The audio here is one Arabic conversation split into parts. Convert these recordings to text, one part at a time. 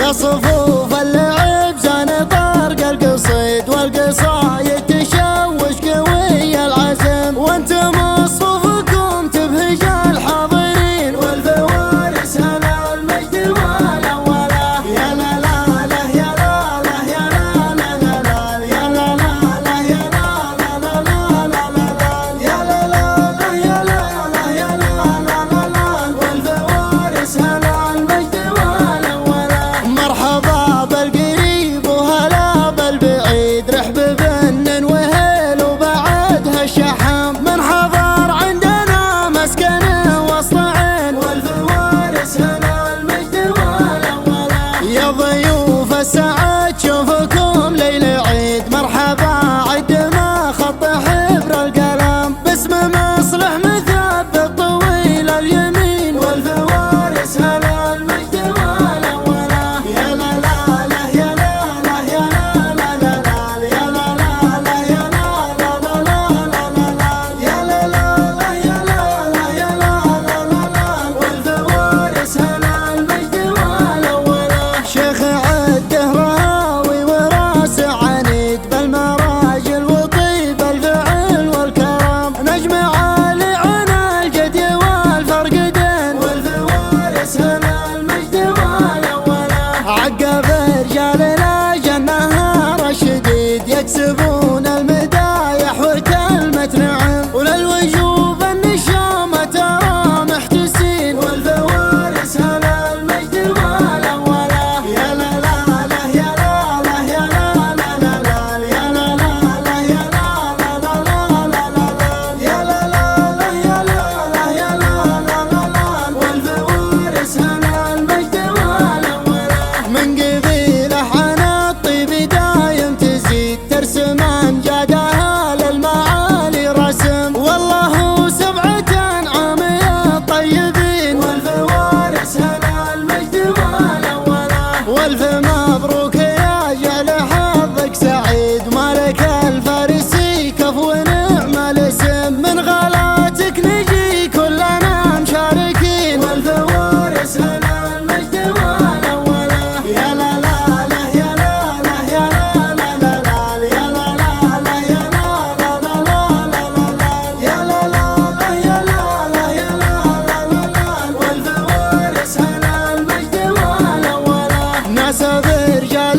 يا صفوف اللعب زان طرق القصيد والقصايد تشوش قوي العزم، وانتم صفوفكم تبهج الحاضرين والفوارس هلا المجد والاوله. يا لا لا لا يا لا لا يا لا لا لا لا يا لا لا لا يا لا لا لا لا لا لا يا لا لا لا يا لا لا يا لا لا لا لا والفوارس هلا المجد والاوله. مرحبا بالقريب وهلا بالبعيد، رحب بنن وهيل وبعدها الشحام، من حضر عندنا مسكن وسط عين والفوارس هلا المجد والاوله. يا ضيوف السعد شوفكم ليل عيد، مرحبا عد ما خط حبر القلم، باسم مصلح مثبت طويل اليمين والفوارس هلا المجد والاوله. يا لا لا لا يا لا لا يا لا لا لا لا يا لا لا لا يا لا لا لا لا لا لا يا لا لا لا يا لا لا يا لا لا لا لا والفوارس هلا المجد والاوله. شيخ عده راوي وراس عنيد بالمراجل وطيب الفعل والكرم، نجم عالي عن الجدي والفرقدين والفوارس هلا المجد والاوله. عقب رجالنا جنها الشديد يكسبون المدايح وكلمة نعم، وللوجوب النشامة ترى محتسين والفوارس هلا المجد والاوله. يا لا لا لا يا لا لا يا لا لا لا لا يا لا لا لا يا لا لا لا لا لا لا يا لا لا لا يا لا لا يا لا لا لا لا والفوارس هلا المجد والاوله. من قبيله عن الطيب دايم تزيد ترسم امجادها للمعالي رسم، والله سبعة عامية طيبين والفوارس هلا المجد والاوله. والف مبروك يا جعل حظك سعيد، مالك الفارسي كفو نعم الاسم، من غلاتك نجي كلنا مشاركين والفوارس هلا المجد والاوله. يا لا لا لا يا لا لا يا لا لا لا لا يا لا لا لا يا لا لا لا لا لا لا يا لا لا لا يا لا لا يا لا لا لا لا والفوارس هلا المجد والاوله. ناس برجال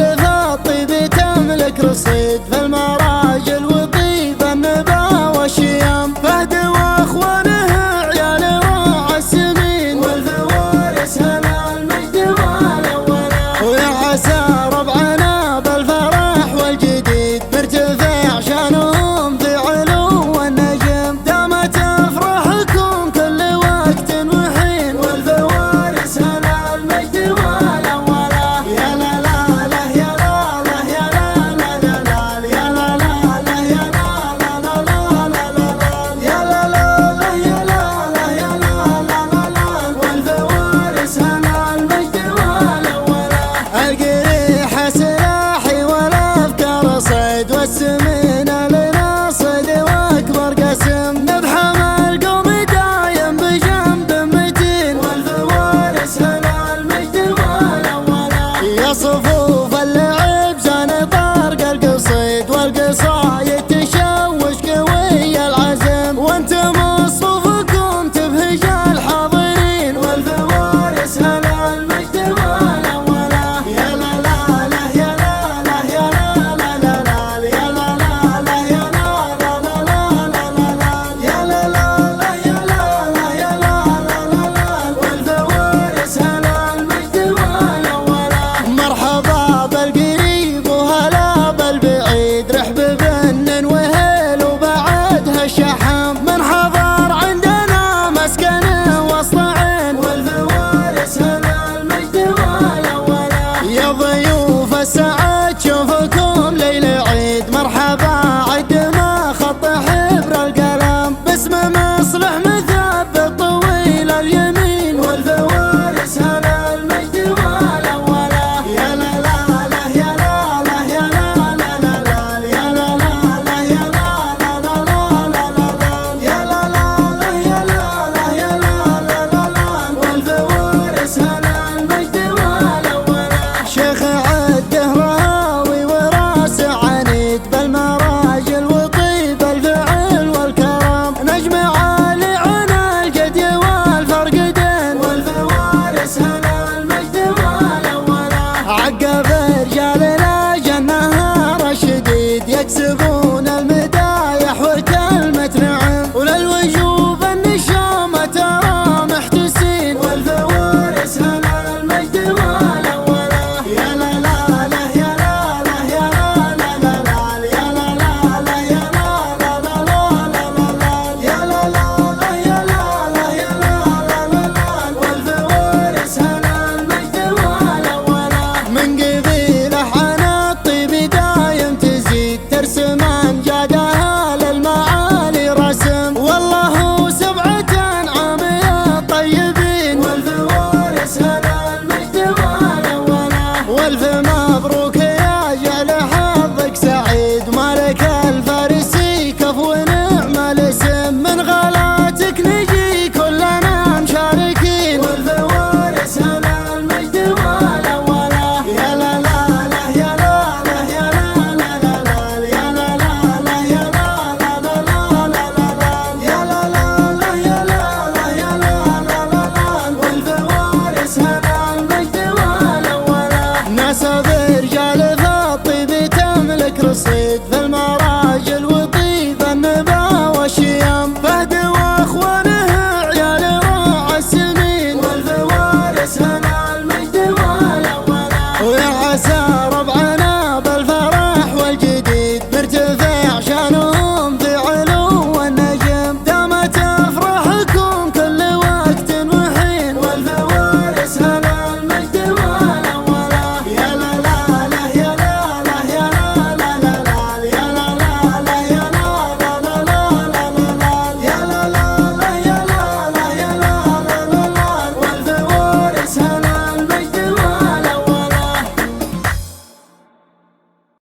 عقب رجالنا جنها رشديد يكسبون المدايح وكلمة نعم، وللوجوب النشامة ترى محتسين، والفوارس هنا المجد والأوله. يا لا لا لا يا لا لا يا لا لا لا لا يا لا لا لا يا لا لا لا لا لا يا لا لا لا يا لا لا يا لا لا لا لا، والفوارس هنا المجد والأوله. من قبيله عن الطيب دايم تزيد ترسم أمجادها للمعالي رسم، والله سبعة عامية طيبين، والفوارس هنا المجد والأوله.